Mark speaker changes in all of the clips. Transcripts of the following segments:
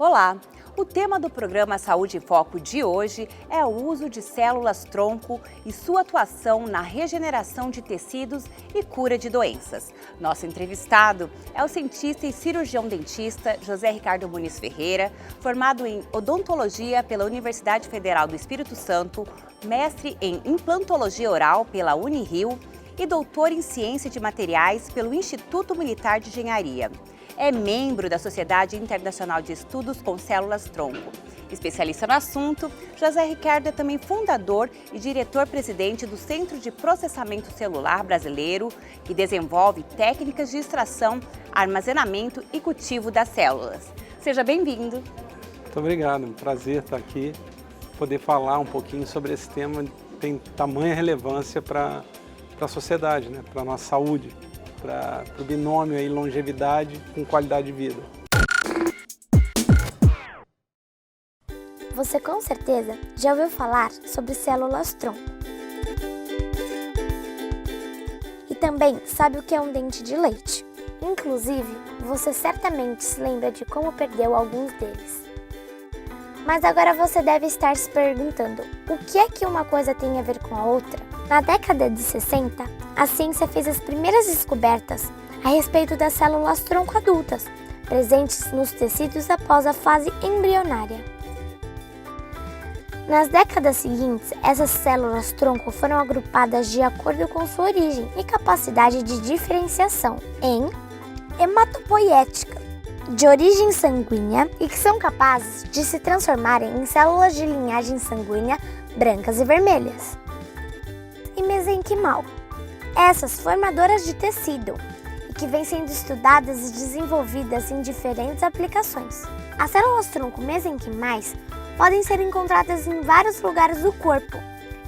Speaker 1: Olá! O tema do programa Saúde em Foco de hoje é o uso de células-tronco e sua atuação na regeneração de tecidos e cura de doenças. Nosso entrevistado é o cientista e cirurgião dentista José Ricardo Muniz Ferreira, formado em odontologia pela Universidade Federal do Espírito Santo, mestre em implantologia oral pela Unirio e doutor em ciência de materiais pelo Instituto Militar de Engenharia. É membro da Sociedade Internacional de Estudos com Células-Tronco. Especialista no assunto, José Ricardo é também fundador e diretor-presidente do Centro de Processamento Celular Brasileiro, que desenvolve técnicas de extração, armazenamento e cultivo das células. Seja bem-vindo.
Speaker 2: Muito obrigado, é um prazer estar aqui, poder falar um pouquinho sobre esse tema que tem tamanha relevância para a sociedade, né? Para a nossa saúde. Para o binômio aí, longevidade com qualidade de vida.
Speaker 3: Você com certeza já ouviu falar sobre células-tronco. E também sabe o que é um dente de leite. Inclusive, você certamente se lembra de como perdeu alguns deles. Mas agora você deve estar se perguntando, o que é que uma coisa tem a ver com a outra? Na década de 60, a ciência fez as primeiras descobertas a respeito das células-tronco adultas, presentes nos tecidos após a fase embrionária. Nas décadas seguintes, essas células-tronco foram agrupadas de acordo com sua origem e capacidade de diferenciação em hematopoética, de origem sanguínea e que são capazes de se transformarem em células de linhagem sanguínea brancas e vermelhas. E mesenquimal, essas formadoras de tecido, e que vêm sendo estudadas e desenvolvidas em diferentes aplicações. As células-tronco mesenquimais podem ser encontradas em vários lugares do corpo,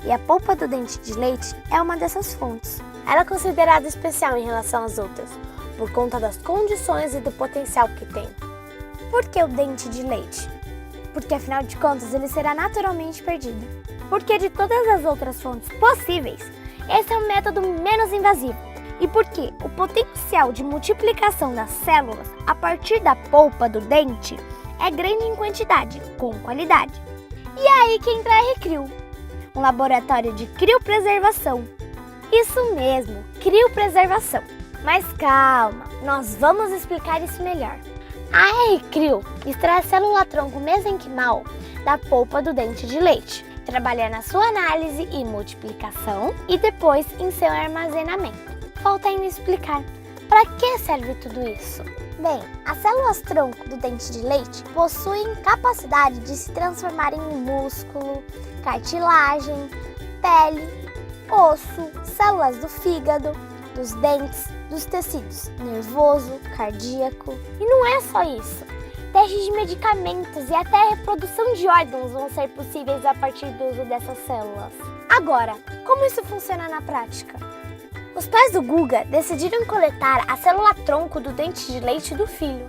Speaker 3: e a polpa do dente de leite é uma dessas fontes. Ela é considerada especial em relação às outras, por conta das condições e do potencial que tem. Por que o dente de leite? Porque afinal de contas ele será naturalmente perdido. Porque de todas as outras fontes possíveis, esse é o método menos invasivo. E porque o potencial de multiplicação das células a partir da polpa do dente é grande em quantidade, com qualidade. E é aí que entra a R-Crio, um laboratório de criopreservação. Isso mesmo, criopreservação. Mas calma, nós vamos explicar isso melhor. A R-Crio extrai a célula-tronco mesenquimal da polpa do dente de leite, trabalha na sua análise e multiplicação e depois em seu armazenamento. Falta ainda explicar para que serve tudo isso. Bem, as células-tronco do dente de leite possuem capacidade de se transformar em músculo, cartilagem, pele, osso, células do fígado, dos dentes, dos tecidos nervoso, cardíaco. E não é só isso. Testes de medicamentos e até a reprodução de órgãos vão ser possíveis a partir do uso dessas células. Agora, como isso funciona na prática? Os pais do Guga decidiram coletar a célula-tronco do dente de leite do filho.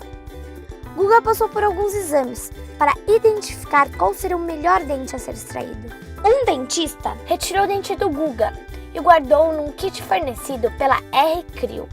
Speaker 3: Guga passou por alguns exames para identificar qual seria o melhor dente a ser extraído. Um dentista retirou o dente do Guga e guardou-o num kit fornecido pela R-Crio.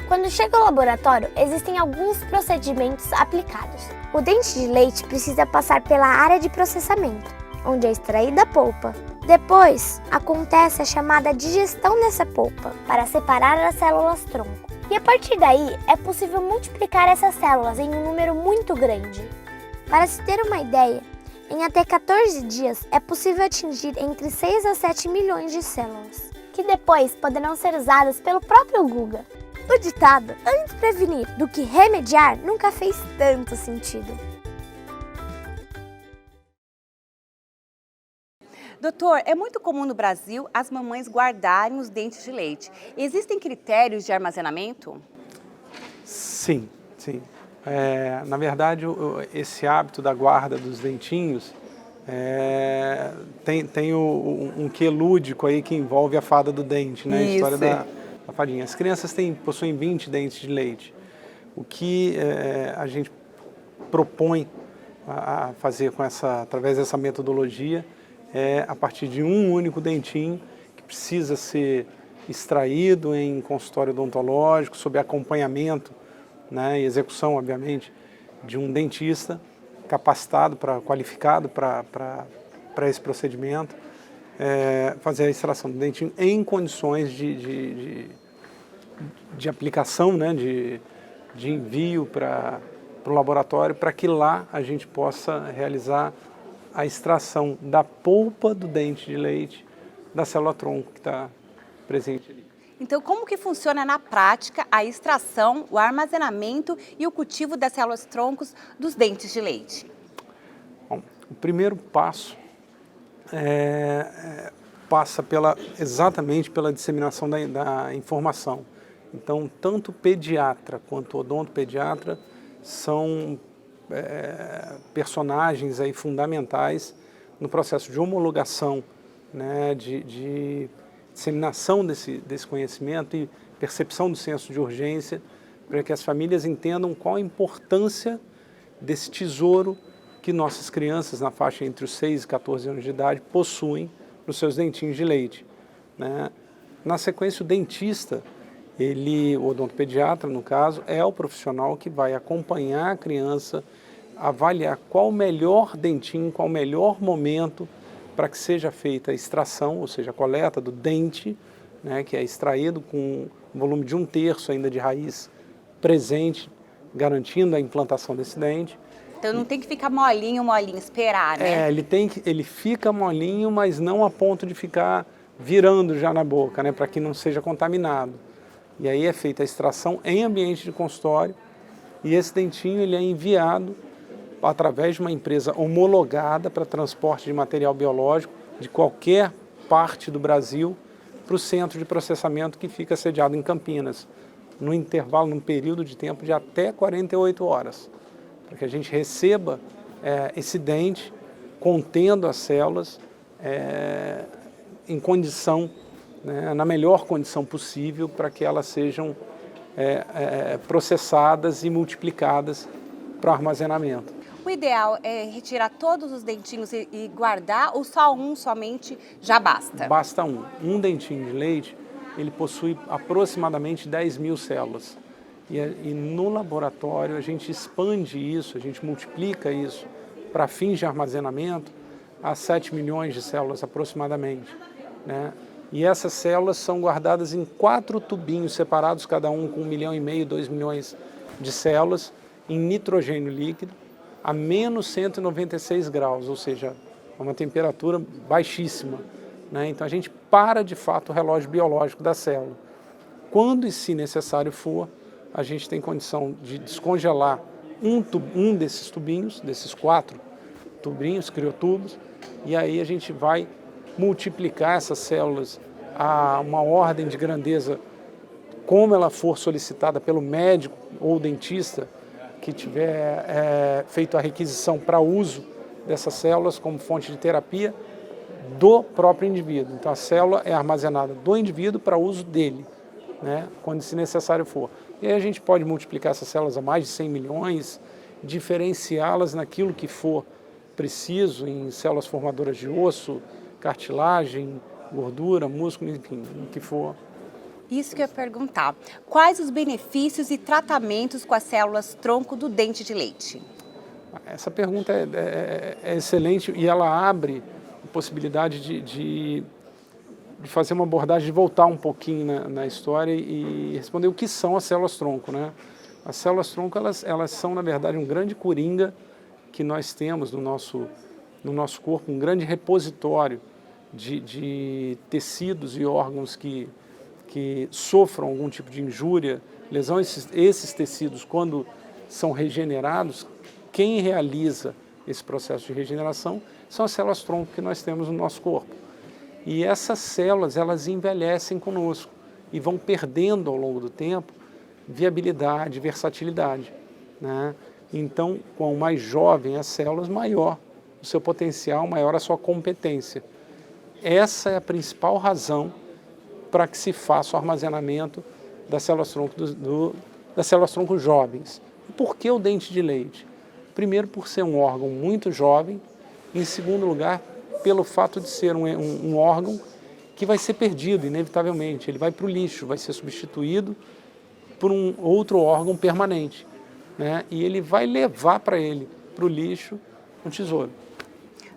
Speaker 3: Quando chega ao laboratório, existem alguns procedimentos aplicados. O dente de leite precisa passar pela área de processamento, onde é extraída a polpa. Depois, acontece a chamada digestão dessa polpa, para separar as células-tronco. E a partir daí, é possível multiplicar essas células em um número muito grande. Para se ter uma ideia, em até 14 dias é possível atingir entre 6 a 7 milhões de células, que depois poderão ser usadas pelo próprio Guga. O ditado, antes prevenir do que remediar, nunca fez tanto sentido.
Speaker 1: Doutor, é muito comum no Brasil as mamães guardarem os dentes de leite. Existem critérios de armazenamento?
Speaker 2: Sim. Na verdade, esse hábito da guarda dos dentinhos tem um quê lúdico aí que envolve a fada do dente, né? A história da fadinha. As crianças possuem 20 dentes de leite. O que a gente propõe a fazer através dessa metodologia a partir de um único dentinho que precisa ser extraído em consultório odontológico, sob acompanhamento, né, e execução, obviamente, de um dentista capacitado, qualificado para esse procedimento, fazer a extração do dentinho em condições de aplicação, né, de envio para o laboratório, para que lá a gente possa realizar a extração da polpa do dente de leite da célula-tronco que está presente ali.
Speaker 1: Então, como que funciona na prática a extração, o armazenamento e o cultivo das células-troncos dos dentes de leite?
Speaker 2: Bom, o primeiro passo passa exatamente pela disseminação da informação. Então, tanto o pediatra quanto o odontopediatra são personagens aí fundamentais no processo de homologação, né, de disseminação desse conhecimento e percepção do senso de urgência, para que as famílias entendam qual a importância desse tesouro que nossas crianças na faixa entre os 6 e 14 anos de idade possuem nos seus dentinhos de leite, né? Na sequência, o dentista, o odontopediatra, no caso, é o profissional que vai acompanhar a criança, avaliar qual o melhor dentinho, qual o melhor momento para que seja feita a extração, ou seja, a coleta do dente, né, que é extraído com um volume de 1/3 ainda de raiz presente, garantindo a implantação desse dente.
Speaker 1: Então não tem que ficar molinho, esperar, né?
Speaker 2: Ele fica molinho, mas não a ponto de ficar virando já na boca, né, para que não seja contaminado. E aí é feita a extração em ambiente de consultório e esse dentinho ele é enviado através de uma empresa homologada para transporte de material biológico de qualquer parte do Brasil para o centro de processamento que fica sediado em Campinas, num período de tempo de até 48 horas, para que a gente receba esse dente contendo as células em condição, né, na melhor condição possível, para que elas sejam processadas e multiplicadas para o armazenamento.
Speaker 1: O ideal é retirar todos os dentinhos e guardar, ou só um somente já basta?
Speaker 2: Basta um. Um dentinho de leite, ele possui aproximadamente 10.000 células. E no laboratório a gente expande isso, a gente multiplica isso para fins de armazenamento a 7 milhões de células aproximadamente, né? E essas células são guardadas em 4 tubinhos separados, cada um com 1,5 milhão, 2 milhões de células, em nitrogênio líquido, a menos 196 graus, ou seja, uma temperatura baixíssima, né? Então a gente para de fato o relógio biológico da célula. Quando e se necessário for, a gente tem condição de descongelar um desses tubinhos, desses 4 tubinhos, criotubos, e aí a gente vai multiplicar essas células a uma ordem de grandeza como ela for solicitada pelo médico ou dentista que tiver feito a requisição para uso dessas células como fonte de terapia do próprio indivíduo. Então a célula é armazenada do indivíduo para uso dele, né, quando se necessário for. E aí a gente pode multiplicar essas células a mais de 100 milhões, diferenciá-las naquilo que for preciso, em células formadoras de osso, cartilagem, gordura, músculo, enfim, o que for.
Speaker 1: Isso que eu ia perguntar. Quais os benefícios e tratamentos com as células-tronco do dente de leite?
Speaker 2: Essa pergunta é excelente e ela abre a possibilidade de fazer uma abordagem, de voltar um pouquinho na história e responder o que são as células-tronco, né? As células-tronco, elas são, na verdade, um grande coringa que nós temos no nosso corpo, um grande repositório de tecidos e órgãos que sofram algum tipo de injúria, lesão. Esses tecidos, quando são regenerados, quem realiza esse processo de regeneração são as células-tronco que nós temos no nosso corpo. E essas células, elas envelhecem conosco e vão perdendo ao longo do tempo viabilidade, versatilidade, né? Então, quanto mais jovem as células, maior o seu potencial, maior a sua competência. Essa é a principal razão para que se faça o armazenamento das células-tronco das células-tronco jovens. Por que o dente de leite? Primeiro, por ser um órgão muito jovem. Em segundo lugar, pelo fato de ser um órgão que vai ser perdido, inevitavelmente. Ele vai para o lixo, vai ser substituído por um outro órgão permanente. né? E ele vai levar para o lixo, um tesouro.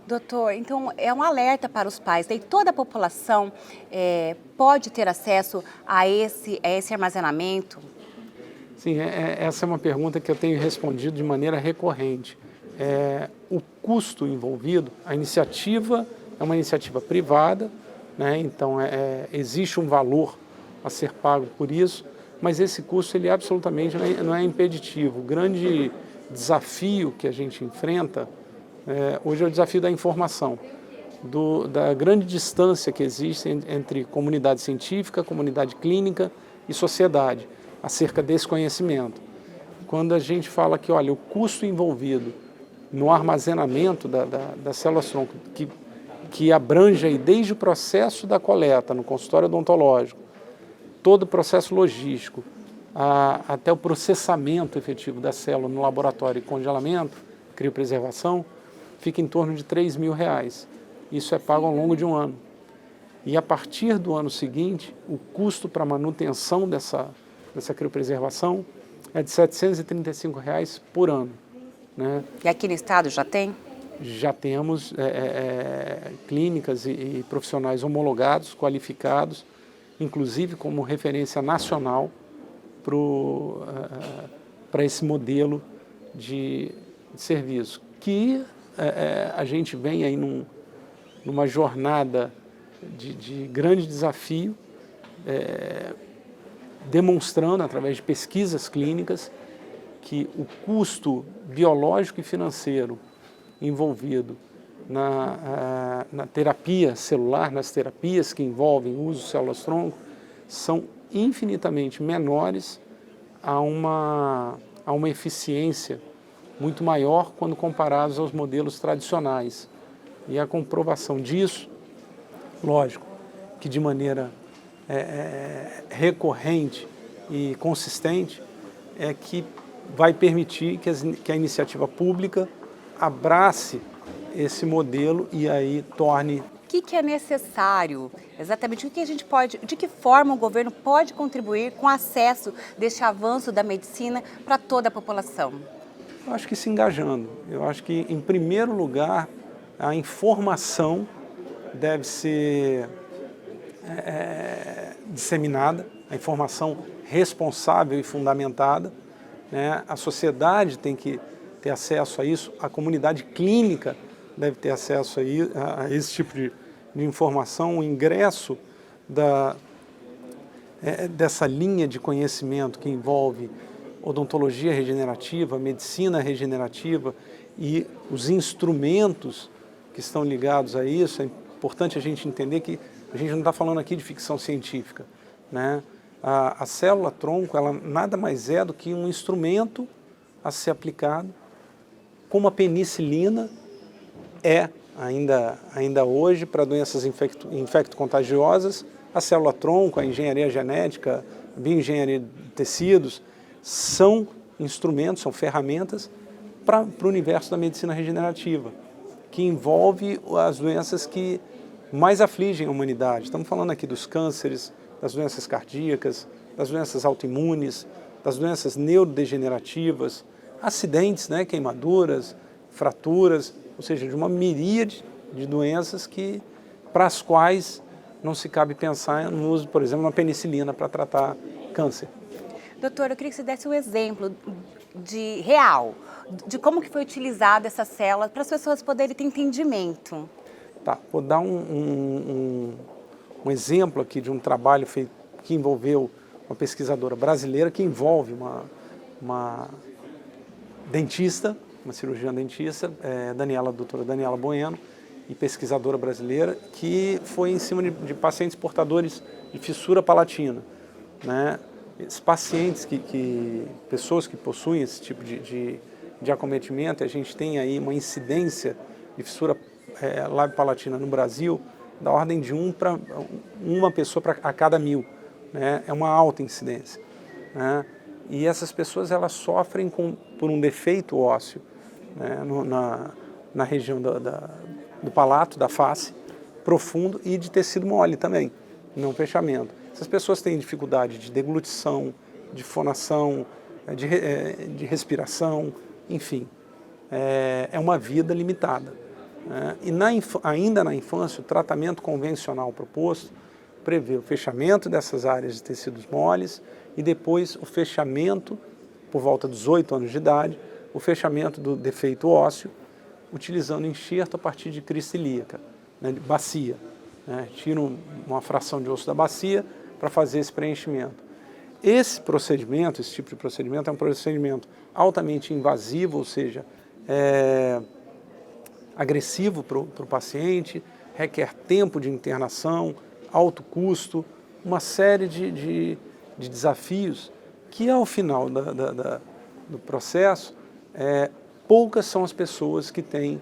Speaker 1: Doutor, então é um alerta para os pais, daí toda a população pode ter acesso a esse armazenamento?
Speaker 2: Sim, essa é uma pergunta que eu tenho respondido de maneira recorrente. O custo envolvido, a iniciativa é uma iniciativa privada, né? Então existe um valor a ser pago por isso, mas esse custo ele absolutamente não é impeditivo. O grande desafio que a gente enfrenta hoje é o desafio da informação, da grande distância que existe entre comunidade científica, comunidade clínica e sociedade, acerca desse conhecimento. Quando a gente fala que, olha, o custo envolvido no armazenamento das células-tronco, que abrange aí desde o processo da coleta no consultório odontológico, todo o processo logístico, até o processamento efetivo da célula no laboratório e congelamento, criopreservação, fica em torno de R$3.000. Isso é pago ao longo de um ano. E a partir do ano seguinte, o custo para manutenção dessa criopreservação é de R$735 por ano, né?
Speaker 1: E aqui no estado já tem?
Speaker 2: Já temos clínicas e profissionais homologados, qualificados, inclusive como referência nacional para esse modelo de serviço, que a gente vem aí numa jornada de grande desafio, demonstrando através de pesquisas clínicas que o custo biológico e financeiro envolvido na terapia celular, nas terapias que envolvem o uso de células-tronco, são infinitamente menores a uma eficiência muito maior quando comparados aos modelos tradicionais. E a comprovação disso, lógico, que de maneira recorrente e consistente, é que vai permitir que a iniciativa pública abrace esse modelo e aí torne...
Speaker 1: O que é necessário? Exatamente o que a gente pode, de que forma o governo pode contribuir com o acesso deste avanço da medicina para toda a população?
Speaker 2: Eu acho que se engajando. Eu acho que, em primeiro lugar, a informação deve ser disseminada, a informação responsável e fundamentada, né? A sociedade tem que ter acesso a isso, a comunidade clínica deve ter acesso a esse tipo de informação, o ingresso dessa linha de conhecimento que envolve odontologia regenerativa, medicina regenerativa e os instrumentos que estão ligados a isso. É importante a gente entender que a gente não está falando aqui de ficção científica, né? A célula-tronco, ela nada mais é do que um instrumento a ser aplicado, como a penicilina ainda hoje para doenças infecto-contagiosas, a célula-tronco, a engenharia genética, a bioengenharia de tecidos, são instrumentos, são ferramentas para o universo da medicina regenerativa, que envolve as doenças que mais afligem a humanidade. Estamos falando aqui dos cânceres, das doenças cardíacas, das doenças autoimunes, das doenças neurodegenerativas, acidentes, né, queimaduras, fraturas, ou seja, de uma miríade de doenças para as quais não se cabe pensar no uso, por exemplo, de uma penicilina para tratar câncer.
Speaker 1: Doutor, eu queria que você desse um exemplo real de como que foi utilizada essa célula para as pessoas poderem ter entendimento.
Speaker 2: Tá, vou dar um exemplo aqui de um trabalho feito que envolveu uma pesquisadora brasileira, que envolve uma dentista, uma cirurgiã dentista, doutora Daniela Bueno, e pesquisadora brasileira, que foi em cima de pacientes portadores de fissura palatina, né? Esses pacientes, pessoas que possuem esse tipo de acometimento, a gente tem aí uma incidência de fissura lábio-palatina no Brasil da ordem de uma pessoa a cada 1000, né? É uma alta incidência, né? E essas pessoas elas sofrem por um defeito ósseo, né? Na região do palato, da face, profundo, e de tecido mole também, não fechamento. Essas pessoas têm dificuldade de deglutição, de fonação, de respiração, enfim. É uma vida limitada. E ainda na infância, o tratamento convencional proposto prevê o fechamento dessas áreas de tecidos moles e depois o fechamento, por volta dos 8 anos de idade, o fechamento do defeito ósseo, utilizando enxerto a partir de crista ilíaca, de bacia. Tira uma fração de osso da bacia para fazer esse preenchimento. Esse procedimento, esse tipo de procedimento, é um procedimento altamente invasivo, ou seja, agressivo para o paciente, requer tempo de internação, alto custo, uma série de desafios que, ao final do processo, poucas são as pessoas que têm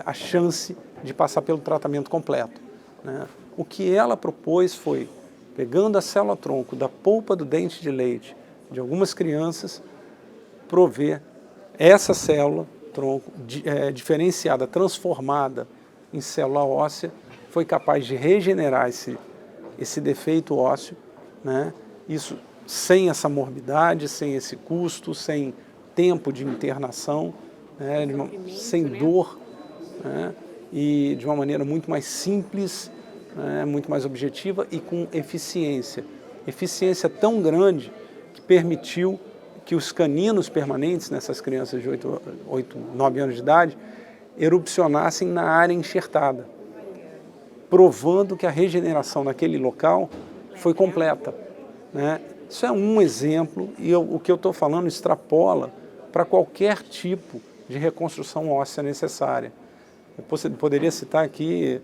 Speaker 2: a chance de passar pelo tratamento completo. O que ela propôs foi, pegando a célula-tronco da polpa do dente de leite de algumas crianças, prover essa célula-tronco diferenciada, transformada em célula óssea, foi capaz de regenerar esse defeito ósseo, isso sem essa morbidade, sem esse custo, sem tempo de internação, sem dor, e de uma maneira muito mais simples, muito mais objetiva e com eficiência. Eficiência tão grande que permitiu que os caninos permanentes nessas crianças de 8, 9 anos de idade erupcionassem na área enxertada, provando que a regeneração naquele local foi completa. Isso é um exemplo e o que eu estou falando extrapola para qualquer tipo de reconstrução óssea necessária. Eu poderia citar aqui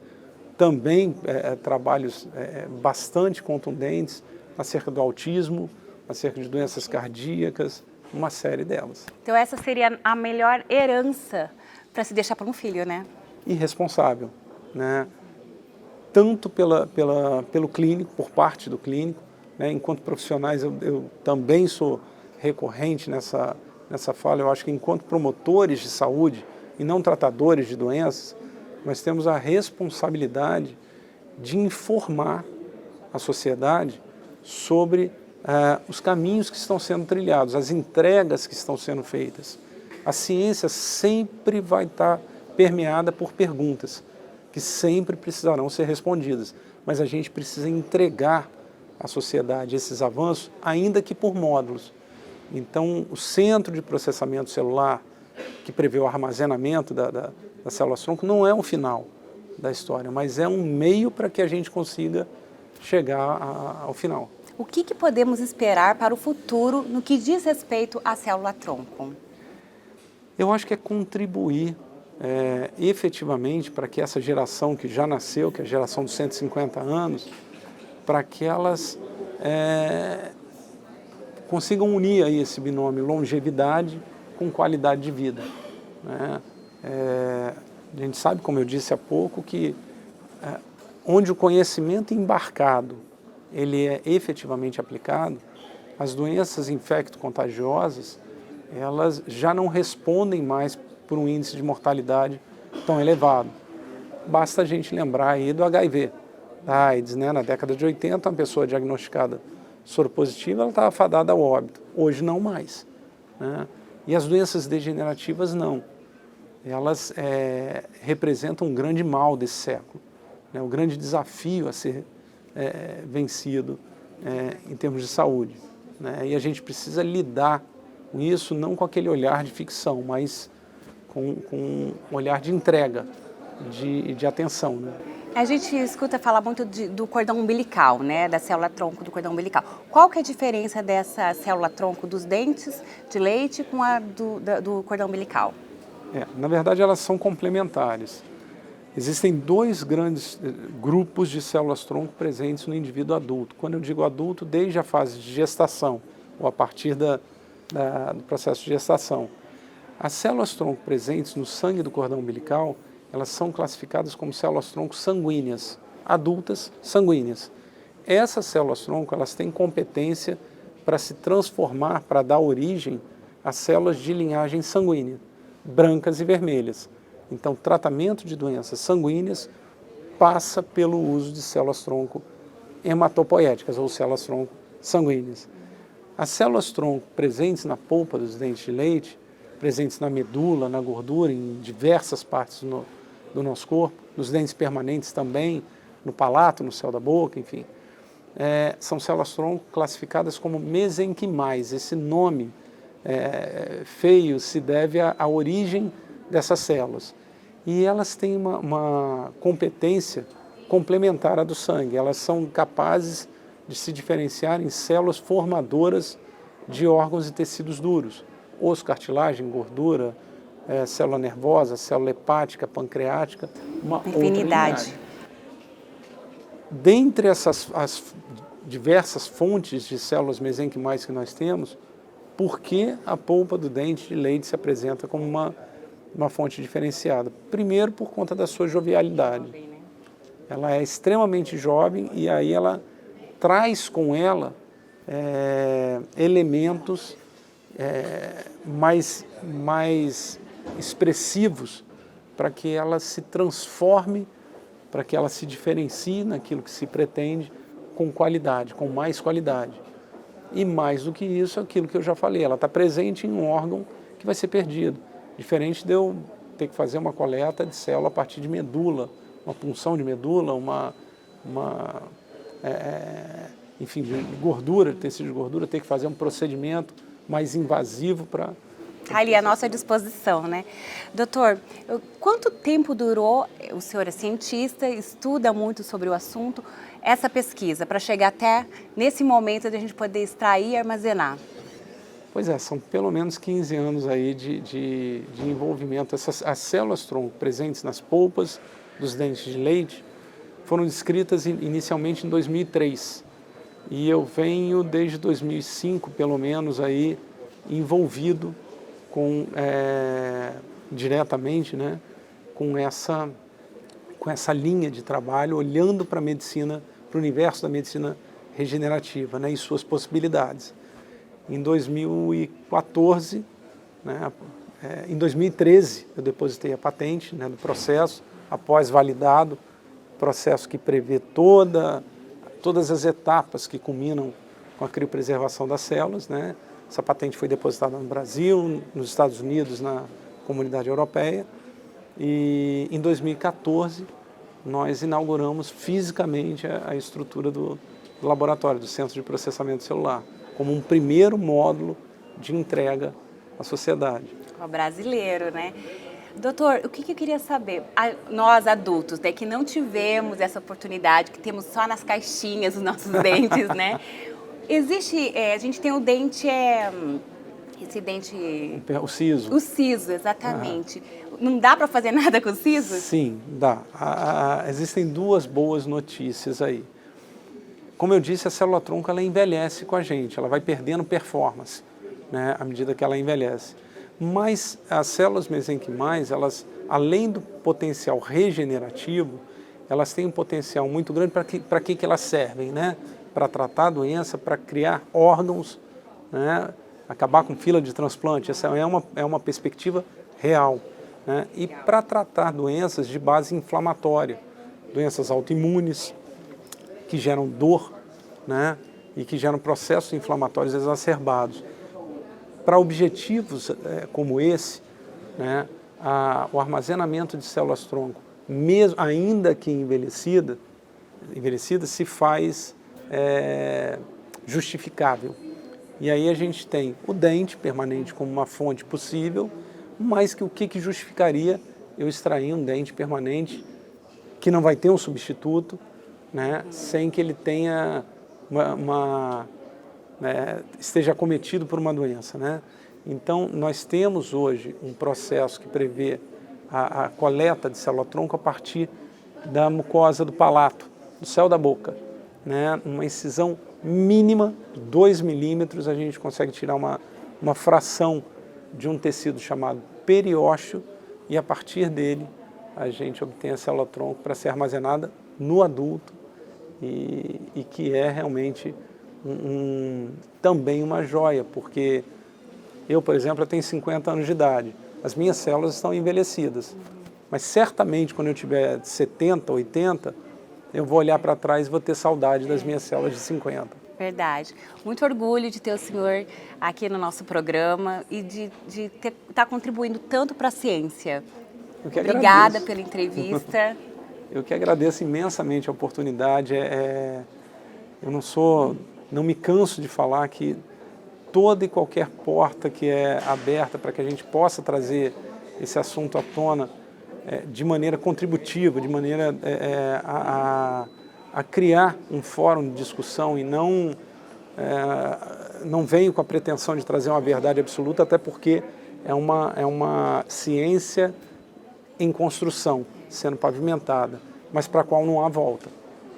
Speaker 2: também trabalhos bastante contundentes acerca do autismo, acerca de doenças cardíacas, uma série delas.
Speaker 1: Então essa seria a melhor herança para se deixar para um filho, né?
Speaker 2: Irresponsável, tanto pelo clínico, por parte do clínico, enquanto profissionais eu também sou recorrente nessa fala. Eu acho que enquanto promotores de saúde e não tratadores de doenças, nós temos a responsabilidade de informar a sociedade sobre os caminhos que estão sendo trilhados, as entregas que estão sendo feitas. A ciência sempre vai estar permeada por perguntas que sempre precisarão ser respondidas, mas a gente precisa entregar à sociedade esses avanços, ainda que por módulos. Então, o centro de processamento celular, que prevê o armazenamento das células-tronco, não é o final da história, mas é um meio para que a gente consiga chegar ao final.
Speaker 1: O que podemos esperar para o futuro no que diz respeito à célula-tronco?
Speaker 2: Eu acho que é contribuir efetivamente para que essa geração que já nasceu, que é a geração dos 150 anos, para que elas consigam unir aí esse binômio longevidade com qualidade de vida. A gente sabe, como eu disse há pouco, que onde o conhecimento embarcado ele é efetivamente aplicado, as doenças infecto-contagiosas, elas já não respondem mais por um índice de mortalidade tão elevado. Basta a gente lembrar aí do HIV, da AIDS, na década de 80, uma pessoa diagnosticada soropositiva, ela estava fadada ao óbito. Hoje não mais. E as doenças degenerativas não. Elas representam um grande mal desse século, o grande desafio a ser vencido em termos de saúde. E a gente precisa lidar com isso não com aquele olhar de ficção, mas com um olhar de entrega, de atenção.
Speaker 1: A gente escuta falar muito do cordão umbilical, da célula-tronco do cordão umbilical. Qual que é a diferença dessa célula-tronco dos dentes de leite com a do cordão umbilical?
Speaker 2: Na verdade, elas são complementares. Existem dois grandes grupos de células-tronco presentes no indivíduo adulto. Quando eu digo adulto, desde a fase de gestação, ou a partir do processo de gestação. As células-tronco presentes no sangue do cordão umbilical, elas são classificadas como células-tronco sanguíneas, adultas sanguíneas. Essas células-tronco, elas têm competência para se transformar, para dar origem a células de linhagem sanguínea, brancas e vermelhas. Então, o tratamento de doenças sanguíneas passa pelo uso de células-tronco hematopoéticas, ou células-tronco sanguíneas. As células-tronco presentes na polpa dos dentes de leite, presentes na medula, na gordura, em diversas partes do nosso corpo, nos dentes permanentes também, no palato, no céu da boca, enfim, são células-tronco classificadas como mesenquimais. Esse nome feio se deve à origem dessas células. E elas têm uma competência complementar à do sangue. Elas são capazes de se diferenciar em células formadoras de órgãos e tecidos duros. Osso, cartilagem, gordura, célula nervosa, célula hepática, pancreática, uma
Speaker 1: infinidade.
Speaker 2: Dentre as diversas fontes de células mesenquimais que nós temos, por que a polpa do dente de leite se apresenta como uma fonte diferenciada? Primeiro, por conta da sua jovialidade. Ela é extremamente jovem e aí ela traz com ela elementos mais expressivos para que ela se transforme, para que ela se diferencie naquilo que se pretende com qualidade, com mais qualidade. E mais do que isso, aquilo que eu já falei, ela está presente em um órgão que vai ser perdido. Diferente de eu ter que fazer uma coleta de célula a partir de medula, uma punção de medula, enfim, de gordura, de tecido de gordura, ter que fazer um procedimento mais invasivo para...
Speaker 1: Está ali à nossa disposição, né? Doutor, quanto tempo durou, o senhor é cientista, estuda muito sobre o assunto, essa pesquisa, para chegar até nesse momento de a gente poder extrair e armazenar?
Speaker 2: Pois é, são pelo menos 15 anos aí de envolvimento. As células-tronco presentes nas polpas dos dentes de leite foram descritas inicialmente em 2003. E eu venho desde 2005, pelo menos, aí, envolvido diretamente, né, com essa linha de trabalho, olhando para a medicina, para o universo da medicina regenerativa, né, e suas possibilidades. Em 2014, né, em 2013, eu depositei a patente, né, do processo, após validado, processo que prevê todas as etapas que culminam com a criopreservação das células, né. Essa patente foi depositada no Brasil, nos Estados Unidos, na Comunidade Europeia. E em 2014, nós inauguramos fisicamente a estrutura do laboratório, do Centro de Processamento Celular, como um primeiro módulo de entrega à sociedade.
Speaker 1: O brasileiro, né? Doutor, o que eu queria saber? Nós adultos, né, que não tivemos essa oportunidade, que temos só nas caixinhas os nossos dentes, né? Existe, a gente tem o dente, esse dente...
Speaker 2: O siso.
Speaker 1: O siso, exatamente. Não dá para fazer nada com o siso?
Speaker 2: Sim, dá. Existem duas boas notícias aí. Como eu disse, a célula-tronco ela envelhece com a gente, ela vai perdendo performance, né, à medida que ela envelhece. Mas as células mesenquimais, elas, além do potencial regenerativo, elas têm um potencial muito grande para que elas servem, né? Para tratar a doença, para criar órgãos, né? Acabar com fila de transplante. Essa é uma perspectiva real, né? E para tratar doenças de base inflamatória, doenças autoimunes, que geram dor, né? E que geram processos inflamatórios exacerbados. Para objetivos como esse, né? O armazenamento de células-tronco, mesmo ainda que envelhecida se faz justificável. E aí a gente tem o dente permanente como uma fonte possível, mas que o que justificaria eu extrair um dente permanente que não vai ter um substituto, né, sem que ele tenha esteja acometido por uma doença, né? Então, nós temos hoje um processo que prevê a coleta de célula-tronco a partir da mucosa do palato, do céu da boca, né? Uma incisão mínima de 2 milímetros, a gente consegue tirar uma fração de um tecido chamado periósteo e a partir dele a gente obtém a célula-tronco para ser armazenada no adulto e que é realmente também uma joia, porque eu, por exemplo, tenho 50 anos de idade, as minhas células estão envelhecidas, mas certamente quando eu tiver 70, 80, eu vou olhar para trás e vou ter saudade das minhas células de 50.
Speaker 1: Verdade. Muito orgulho de ter o senhor aqui no nosso programa e de estar contribuindo tanto para a ciência. Obrigada pela entrevista.
Speaker 2: Eu que agradeço imensamente a oportunidade. Eu não me canso de falar que toda e qualquer porta que é aberta para que a gente possa trazer esse assunto à tona de maneira contributiva, de maneira a criar um fórum de discussão e não venho com a pretensão de trazer uma verdade absoluta, até porque é uma ciência em construção, sendo pavimentada, mas para a qual não há volta.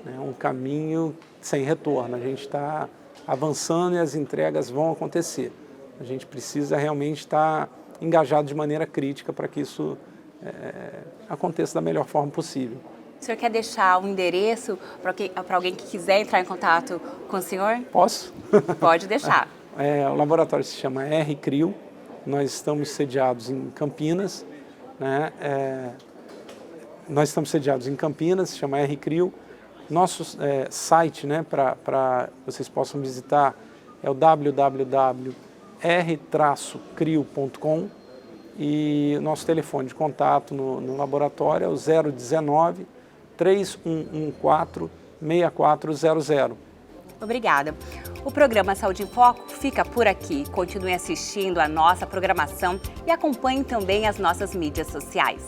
Speaker 2: É um caminho sem retorno. A gente está avançando e as entregas vão acontecer. A gente precisa realmente estar engajado de maneira crítica para que isso aconteça da melhor forma possível.
Speaker 1: O senhor quer deixar um endereço para alguém que quiser entrar em contato com o senhor?
Speaker 2: Posso?
Speaker 1: Pode deixar.
Speaker 2: O laboratório se chama R-CRIO, nós estamos sediados em Campinas, né? Nós estamos sediados em Campinas, se chama R-CRIO. Nosso site, né, para vocês possam visitar, é o www.r-crio.com e nosso telefone de contato no laboratório é o 019 3114 6400.
Speaker 1: Obrigada. O programa Saúde em Foco fica por aqui. Continue assistindo a nossa programação e acompanhe também as nossas mídias sociais.